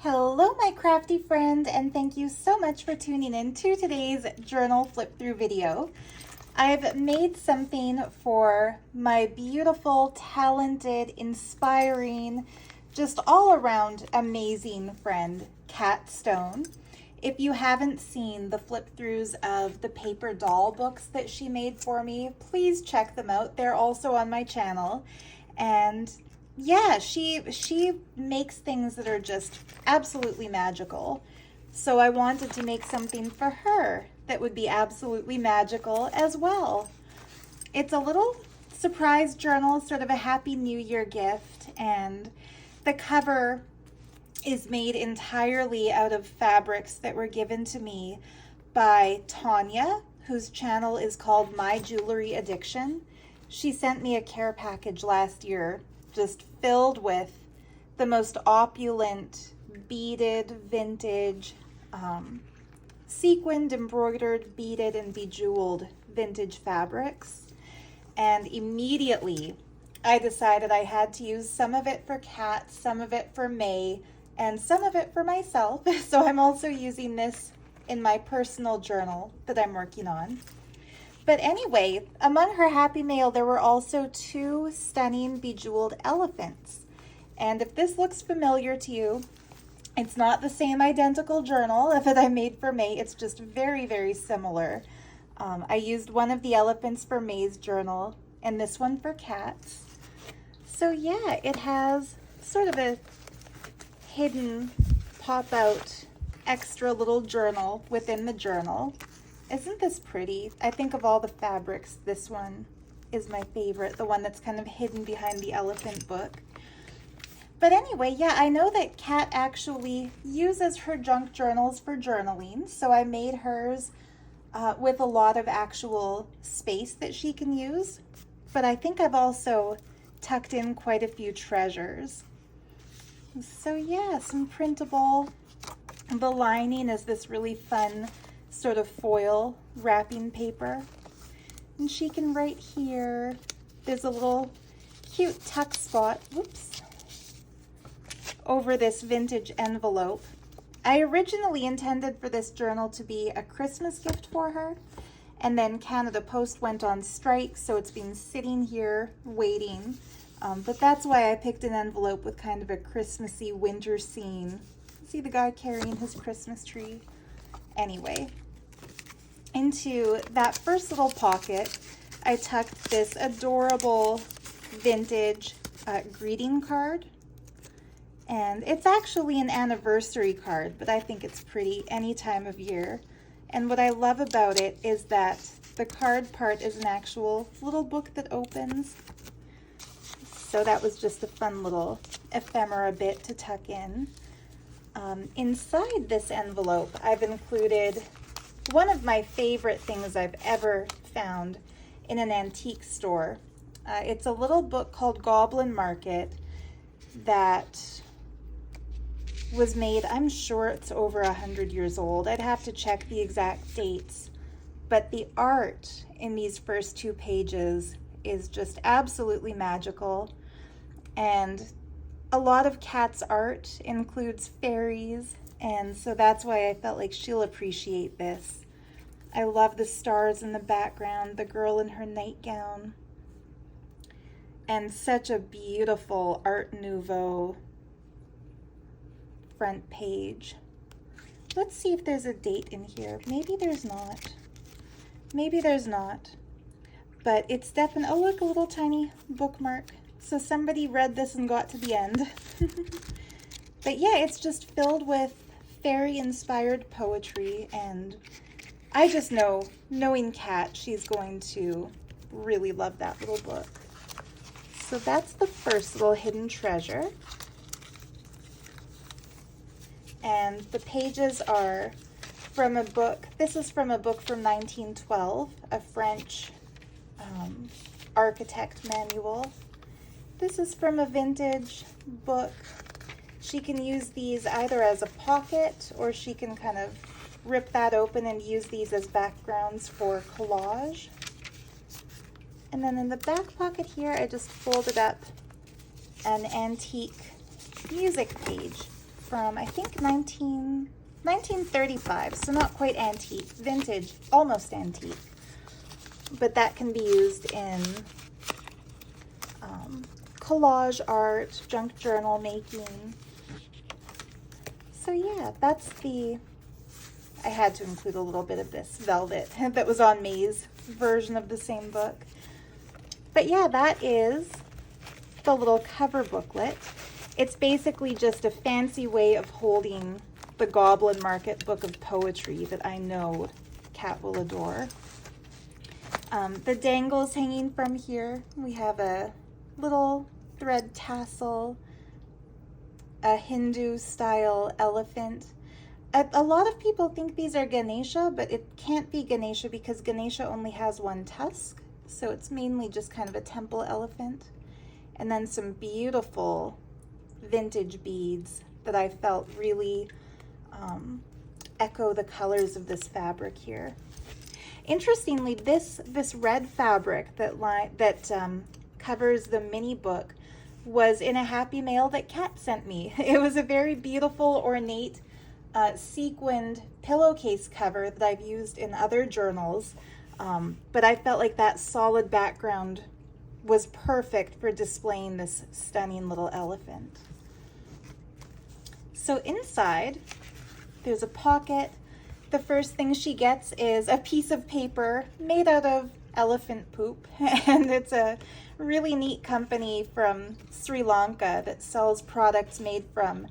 Hello, my crafty friend, and thank you so much for tuning in to today's journal flip through video. I've made something for my beautiful, talented, inspiring, just all around amazing friend, Kat Stone. If you haven't seen the flip throughs of the paper doll books that she made for me, please check them out. They're also on my channel. And yeah, she makes things that are just absolutely magical. So I wanted to make something for her that would be absolutely magical as well. It's a little surprise journal, sort of a Happy New Year gift, and the cover is made entirely out of fabrics that were given to me by Tanya, whose channel is called My Jewelry Addiction. She sent me a care package last year just filled with the most opulent, beaded, vintage, sequined, embroidered, beaded, and bejeweled vintage fabrics. And immediately I decided I had to use some of it for Kat, some of it for May, and some of it for myself. So I'm also using this in my personal journal that I'm working on. But anyway, among her happy mail, there were also two stunning bejeweled elephants. And if this looks familiar to you, it's not the same identical journal that I made for May. It's just very, very similar. I used one of the elephants for May's journal and this one for Kat's. So yeah, it has sort of a hidden pop-out extra little journal within the journal. Isn't this pretty? I think of all the fabrics, this one is my favorite, the one that's kind of hidden behind the elephant book. But anyway, yeah, I know that Kat actually uses her junk journals for journaling, so I made hers with a lot of actual space that she can use. But I think I've also tucked in quite a few treasures. So yeah, some printable. The lining is this really fun sort of foil wrapping paper. And she can write here. There's a little cute tuck spot, whoops, over this vintage envelope. I originally intended for this journal to be a Christmas gift for her, and then Canada Post went on strike, so it's been sitting here waiting. But that's why I picked an envelope with kind of a Christmassy winter scene. See the guy carrying his Christmas tree? Anyway, into that first little pocket, I tucked this adorable vintage greeting card. And it's actually an anniversary card, but I think it's pretty any time of year. And what I love about it is that the card part is an actual little book that opens. So that was just a fun little ephemera bit to tuck in. Inside this envelope, I've included one of my favorite things I've ever found in an antique store. It's a little book called Goblin Market that was made, I'm sure it's over 100 years old. I'd have to check the exact dates, but the art in these first two pages is just absolutely magical. And a lot of Kat's art includes fairies, and so that's why I felt like she'll appreciate this. I love the stars in the background, the girl in her nightgown, and such a beautiful Art Nouveau front page. Let's see if there's a date in here. Maybe there's not. Maybe there's not. But it's definitely, oh look, a little tiny bookmark. So somebody read this and got to the end. But yeah, it's just filled with fairy-inspired poetry, and I just know, knowing Kat, she's going to really love that little book. So that's the first little hidden treasure. And the pages are from a book. This is from a book from 1912, a French architect manual. This is from a vintage book. She can use these either as a pocket, or she can kind of rip that open and use these as backgrounds for collage. And then in the back pocket here, I just folded up an antique music page. from, I think, 1935, so not quite antique, vintage, almost antique. But that can be used in collage art, junk journal making. So yeah, that's I had to include a little bit of this velvet that was on May's version of the same book. But yeah, that is the little cover booklet. It's basically just a fancy way of holding the Goblin Market book of poetry that I know Cat will adore. The dangles hanging from here, we have a little thread tassel, a Hindu style elephant. A lot of people think these are Ganesha, but it can't be Ganesha because Ganesha only has one tusk. So it's mainly just kind of a temple elephant. And then some beautiful vintage beads that I felt really echo the colors of this fabric here. Interestingly, this red fabric that covers the mini book was in a happy mail that Cat sent me. It was a very beautiful, ornate, sequined pillowcase cover that I've used in other journals, but I felt like that solid background was perfect for displaying this stunning little elephant. So inside, there's a pocket. The first thing she gets is a piece of paper made out of elephant poop, and it's a really neat company from Sri Lanka that sells products made from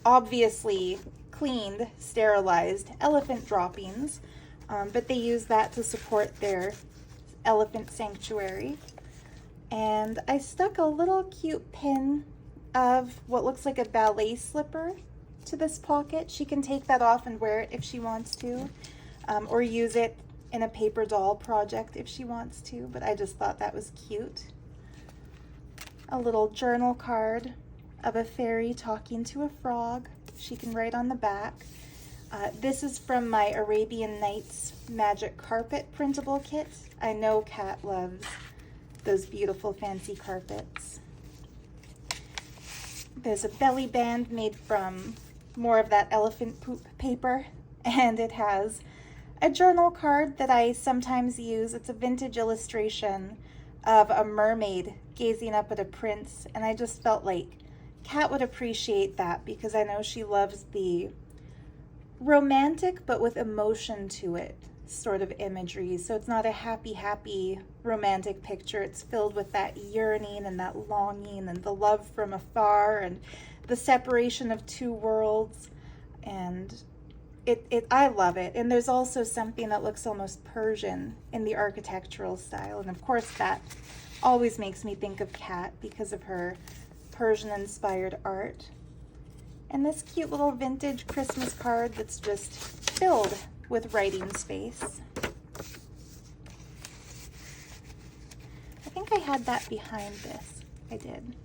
obviously cleaned, sterilized elephant droppings, but they use that to support their elephant sanctuary. And I stuck a little cute pin of what looks like a ballet slipper to this pocket. She can take that off and wear it if she wants to, or use it in a paper doll project if she wants to, but I just thought that was cute. A little journal card of a fairy talking to a frog. She can write on the back. This is from my Arabian Nights Magic Carpet printable kit. I know Cat loves those beautiful fancy carpets. There's a belly band made from more of that elephant poop paper, and it has a journal card that I sometimes use. It's a vintage illustration of a mermaid gazing up at a prince, and I just felt like Cat would appreciate that because I know she loves the romantic but with emotion to it sort of imagery. So it's not a happy romantic picture. It's filled with that yearning and that longing and the love from afar and the separation of two worlds. And I love it. And there's also something that looks almost Persian in the architectural style. And of course that always makes me think of Cat because of her Persian-inspired art. And this cute little vintage Christmas card that's just filled with writing space. I think I had that behind this. I did.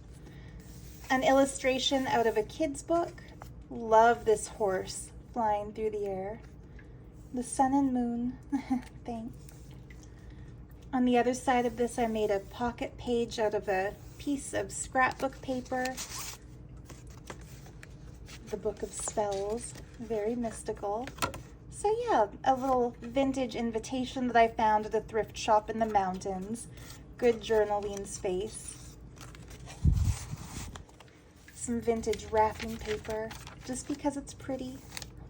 An illustration out of a kid's book. Love this horse flying through the air. The sun and moon. Thanks. On the other side of this, I made a pocket page out of a piece of scrapbook paper. The Book of Spells, very mystical. So yeah, a little vintage invitation that I found at a thrift shop in the mountains. Good journaling space. Some vintage wrapping paper, just because it's pretty.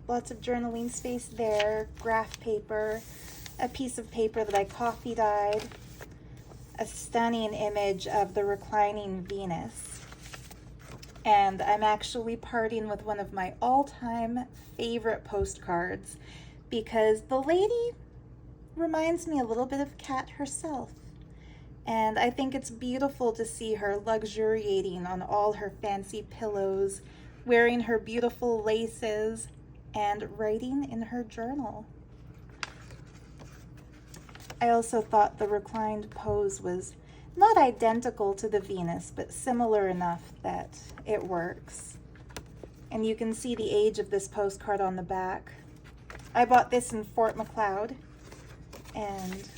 Lots of journaling space there, graph paper, a piece of paper that I coffee dyed, a stunning image of the reclining Venus. And I'm actually parting with one of my all-time favorite postcards because the lady reminds me a little bit of Cat herself. And I think it's beautiful to see her luxuriating on all her fancy pillows, wearing her beautiful laces, and writing in her journal. I also thought the reclined pose was not identical to the Venus, but similar enough that it works. And you can see the age of this postcard on the back. I bought this in Fort McLeod, and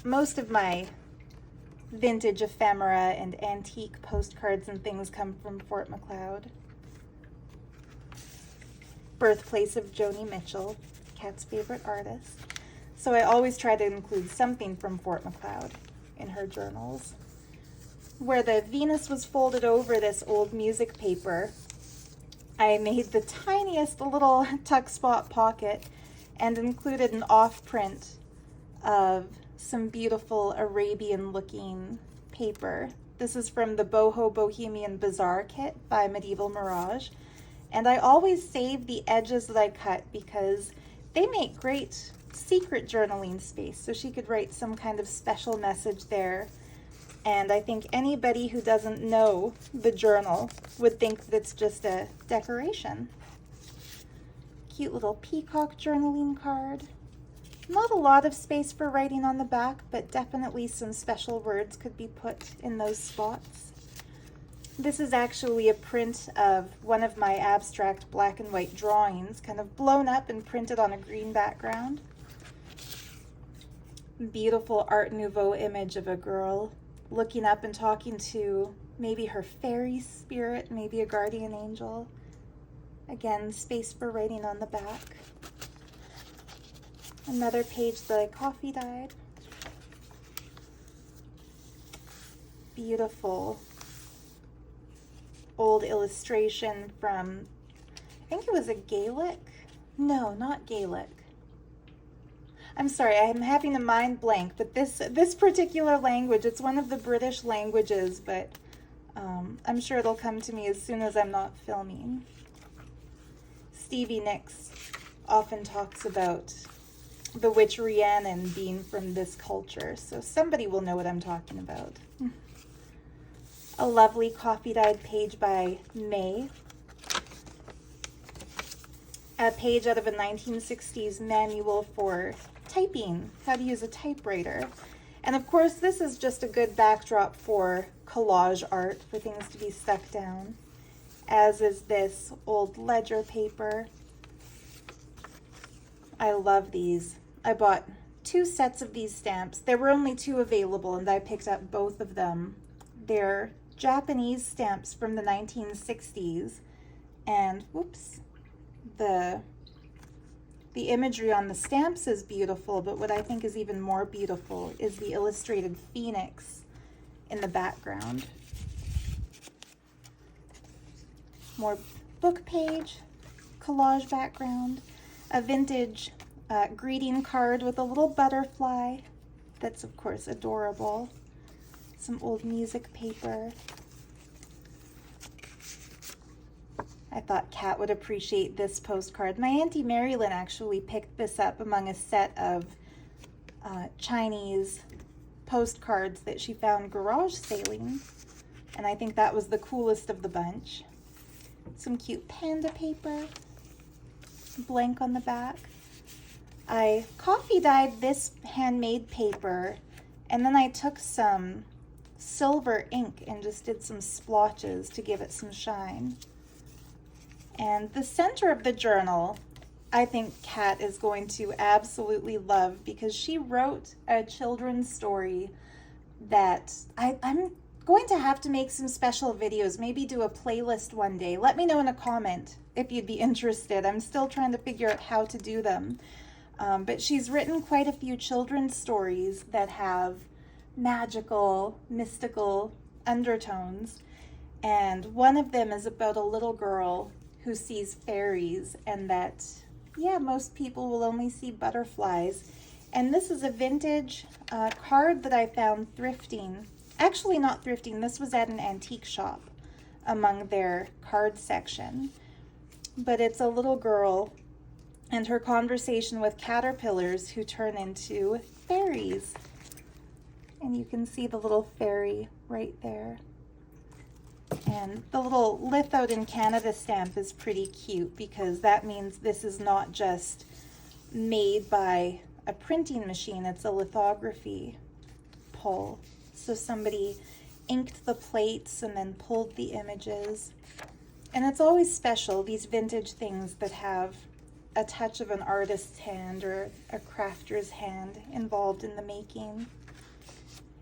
most of my vintage ephemera and antique postcards and things come from Fort McLeod. birthplace of Joni Mitchell, Kat's favorite artist. So I always try to include something from Fort McLeod in her journals. Where the Venus was folded over this old music paper, I made the tiniest little tuck spot pocket and included an off-print of some beautiful Arabian-looking paper. This is from the Boho Bohemian Bazaar kit by Medieval Mirage. And I always save the edges that I cut because they make great secret journaling space. So she could write some kind of special message there. And I think anybody who doesn't know the journal would think that it's just a decoration. Cute little peacock journaling card. Not a lot of space for writing on the back, but definitely some special words could be put in those spots. This is actually a print of one of my abstract black and white drawings, kind of blown up and printed on a green background. Beautiful Art Nouveau image of a girl looking up and talking to maybe her fairy spirit, maybe a guardian angel. Again, space for writing on the back. Another page that I coffee dyed. Beautiful old illustration from, I think it was a Gaelic? No, not Gaelic. I'm sorry, I'm having a mind blank, but this particular language, it's one of the British languages, but I'm sure it'll come to me as soon as I'm not filming. Stevie Nicks often talks about the witch Rhiannon being from this culture, so somebody will know what I'm talking about. A lovely coffee-dyed page by May. A page out of a 1960s manual for typing, how to use a typewriter. And of course, this is just a good backdrop for collage art, for things to be stuck down, as is this old ledger paper. I love these. I bought 2 sets of these stamps. There were only 2 available, and I picked up both of them. They're Japanese stamps from the 1960s, and whoops, the imagery on the stamps is beautiful, but what I think is even more beautiful is the illustrated phoenix in the background. More book page, collage background, a vintage greeting card with a little butterfly that's of course adorable, some old music paper. I thought Kat would appreciate this postcard. My Auntie Marilyn actually picked this up among a set of Chinese postcards that she found garage sailing, and I think that was the coolest of the bunch. Some cute panda paper, blank on the back. I coffee dyed this handmade paper, and then I took some silver ink and just did some splotches to give it some shine. And the center of the journal, I think Kat is going to absolutely love, because she wrote a children's story that I'm going to have to make some special videos, maybe do a playlist one day. Let me know in a comment if you'd be interested. I'm still trying to figure out how to do them. But she's written quite a few children's stories that have magical, mystical undertones. And one of them is about a little girl who sees fairies, and that, yeah, most people will only see butterflies. And this is a vintage card that I found thrifting. Actually not thrifting, this was at an antique shop among their card section. But it's a little girl and her conversation with caterpillars who turn into fairies. And you can see the little fairy right there. And the little lithoed in Canada stamp is pretty cute, because that means this is not just made by a printing machine, it's a lithography pull. So somebody inked the plates and then pulled the images. And it's always special, these vintage things that have a touch of an artist's hand or a crafter's hand involved in the making.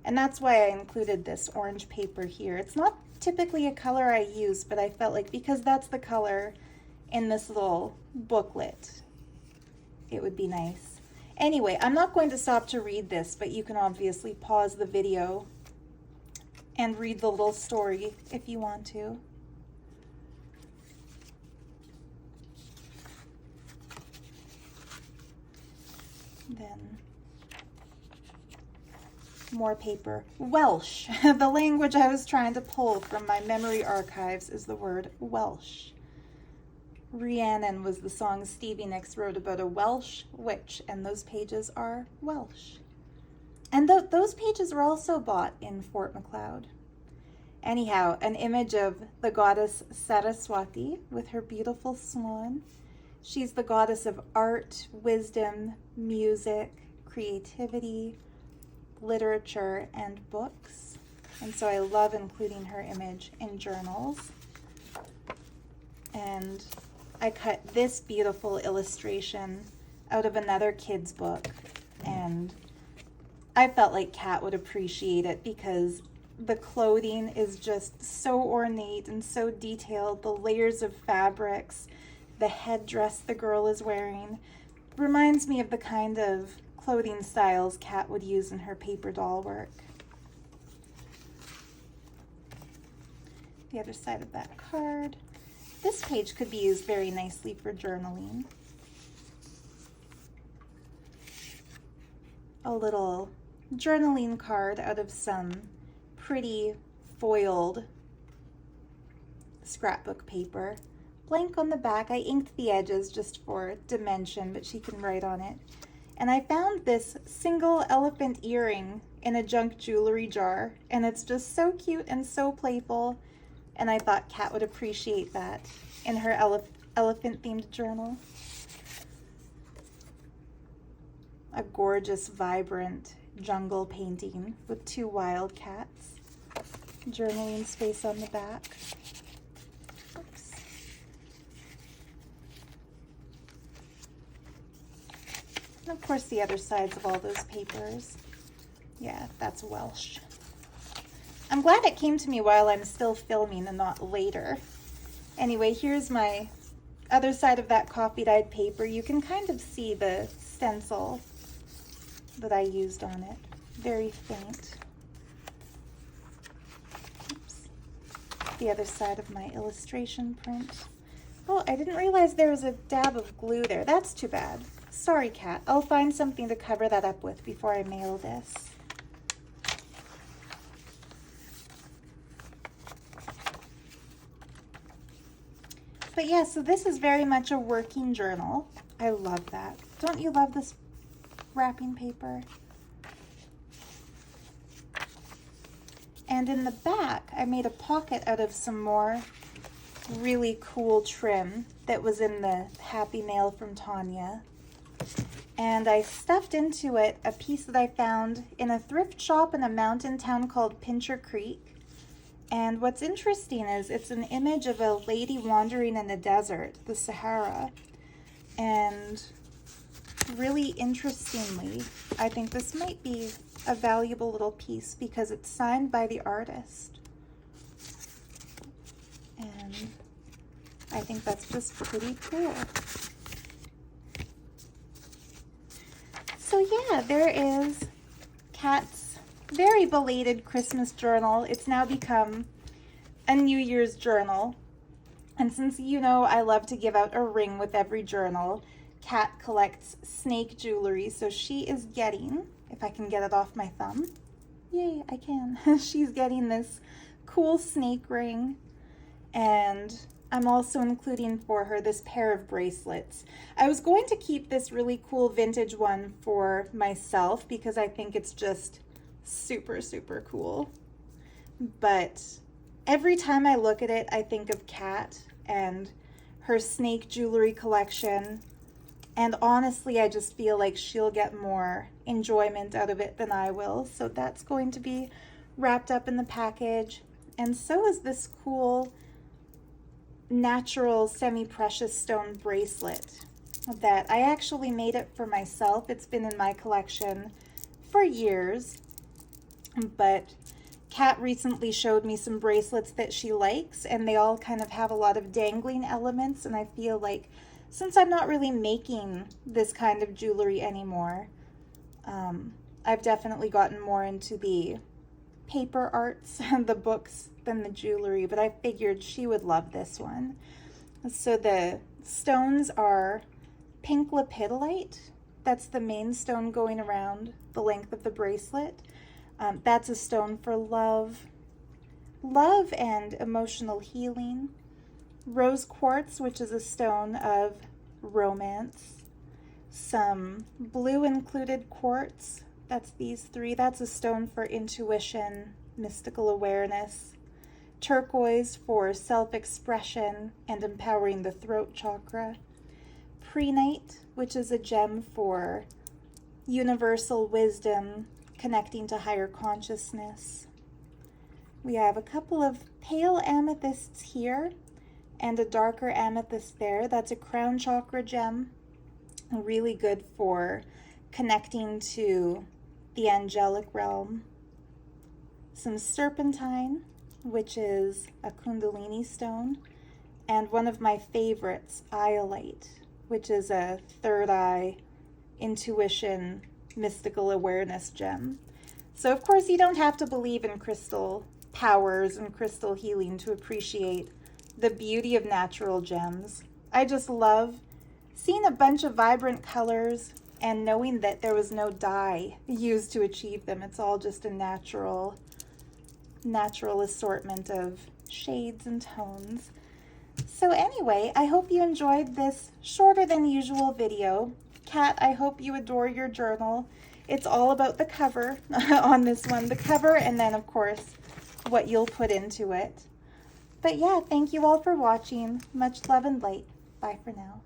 And that's why I included this orange paper here. It's not typically a color I use, but I felt like because that's the color in this little booklet. It would be nice. Anyway, I'm not going to stop to read this, but you can obviously pause the video and read the little story if you want to. Then more paper. Welsh. The language I was trying to pull from my memory archives is the word Welsh. Rhiannon was the song Stevie Nicks wrote about a Welsh witch, and those pages are Welsh. And those pages were also bought in Fort Macleod. Anyhow, an image of the goddess Saraswati with her beautiful swan. She's the goddess of art, wisdom, music, creativity, literature, and books. And so I love including her image in journals. And I cut this beautiful illustration out of another kid's book, and I felt like Kat would appreciate it because the clothing is just so ornate and so detailed. The layers of fabrics, the headdress the girl is wearing reminds me of the kind of clothing styles Kat would use in her paper doll work. The other side of that card. This page could be used very nicely for journaling. A little journaling card out of some pretty foiled scrapbook paper. Blank on the back. I inked the edges just for dimension, but she can write on it. And I found this single elephant earring in a junk jewelry jar, and it's just so cute and so playful. And I thought Kat would appreciate that in her elephant-themed journal. A gorgeous, vibrant jungle painting with 2 wild cats. Journaling space on the back. Oops. And of course the other sides of all those papers. Yeah, that's Welsh. I'm glad it came to me while I'm still filming and not later. Anyway, here's my other side of that coffee-dyed paper. You can kind of see the stencil that I used on it. Very faint. Oops. The other side of my illustration print. Oh, I didn't realize there was a dab of glue there. That's too bad. Sorry, Kat. I'll find something to cover that up with before I mail this. But yeah, so this is very much a working journal. I love that. Don't you love this wrapping paper? And in the back, I made a pocket out of some more really cool trim that was in the Happy Mail from Tanya. And I stuffed into it a piece that I found in a thrift shop in a mountain town called Pincher Creek. And what's interesting is it's an image of a lady wandering in the desert, the Sahara. And really interestingly, I think this might be a valuable little piece because it's signed by the artist. And I think that's just pretty cool. So yeah, there is Kat's very belated Christmas journal. It's now become a New Year's journal. And since you know I love to give out a ring with every journal, Kat collects snake jewelry, so she is getting, if I can get it off my thumb, yay, I can. She's getting this cool snake ring, and I'm also including for her this pair of bracelets. I was going to keep this really cool vintage one for myself because I think it's just super, super cool. But every time I look at it, I think of Kat and her snake jewelry collection. And honestly, I just feel like she'll get more enjoyment out of it than I will. So that's going to be wrapped up in the package. And so is this cool natural semi-precious stone bracelet that I actually made it for myself. It's been in my collection for years. But Kat recently showed me some bracelets that she likes, and they all kind of have a lot of dangling elements, and I feel like since I'm not really making this kind of jewelry anymore, I've definitely gotten more into the paper arts and the books than the jewelry, but I figured she would love this one. So the stones are pink lepidolite. That's the main stone going around the length of the bracelet. That's a stone for love and emotional healing. Rose quartz, which is a stone of romance. Some blue included quartz. That's these three. That's a stone for intuition, mystical awareness. Turquoise for self-expression and empowering the throat chakra. Prehnite, which is a gem for universal wisdom, connecting to higher consciousness. We have a couple of pale amethysts here and a darker amethyst there. That's a crown chakra gem, really good for connecting to the angelic realm. Some serpentine, which is a kundalini stone, and one of my favorites, iolite, which is a third eye, intuition, mystical awareness gem. So of course you don't have to believe in crystal powers and crystal healing to appreciate the beauty of natural gems. I just love seeing a bunch of vibrant colors and knowing that there was no dye used to achieve them. It's all just a natural assortment of shades and tones. So anyway, I hope you enjoyed this shorter than usual video. Kat, I hope you adore your journal. It's all about the cover on this one, the cover, and then of course what you'll put into it. But yeah, thank you all for watching. Much love and light. Bye for now.